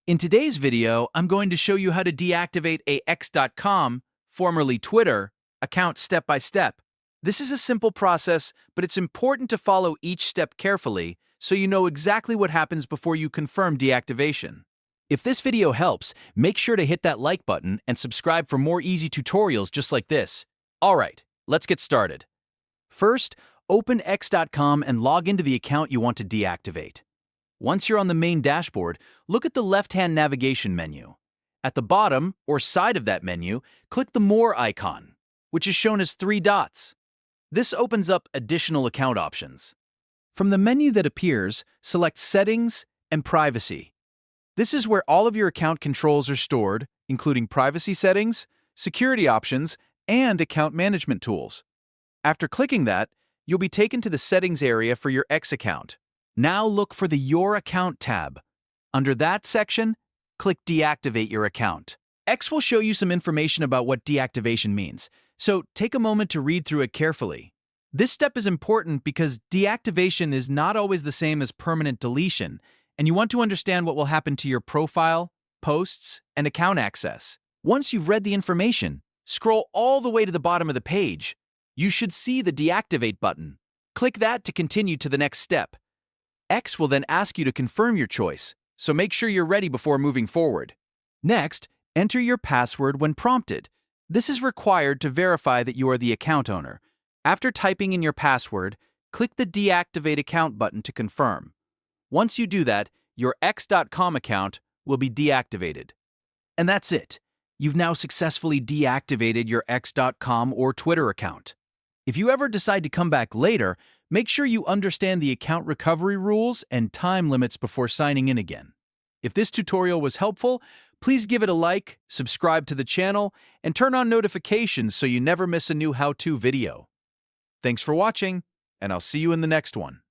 In today's video, I'm going to show you how to deactivate a x.com, formerly Twitter, account step by step. This is a simple process, but it's important to follow each step carefully so you know exactly what happens before you confirm deactivation. If this video helps, make sure to hit that like button and subscribe for more easy tutorials just like this. Alright, let's get started. First, open x.com and log into the account you want to deactivate. Once you're on the main dashboard, look at the left-hand navigation menu. At the bottom, or side of that menu, click the More icon, which is shown as 3 dots. This opens up additional account options. From the menu that appears, select Settings and Privacy. This is where all of your account controls are stored, including privacy settings, security options, and account management tools. After clicking that, you'll be taken to the settings area for your X account. Now look for the Your Account tab. Under that section, click Deactivate your account. X will show you some information about what deactivation means, so take a moment to read through it carefully. This step is important because deactivation is not always the same as permanent deletion, and you want to understand what will happen to your profile, posts, and account access. Once you've read the information, scroll all the way to the bottom of the page. You should see the Deactivate button. Click that to continue to the next step. X will then ask you to confirm your choice, so make sure you're ready before moving forward. Next, enter your password when prompted. This is required to verify that you are the account owner. After typing in your password, click the Deactivate Account button to confirm. Once you do that, your x.com account will be deactivated. And that's it. You've now successfully deactivated your x.com or Twitter account. If you ever decide to come back later, make sure you understand the account recovery rules and time limits before signing in again. If this tutorial was helpful, please give it a like, subscribe to the channel, and turn on notifications so you never miss a new how-to video. Thanks for watching, and I'll see you in the next one.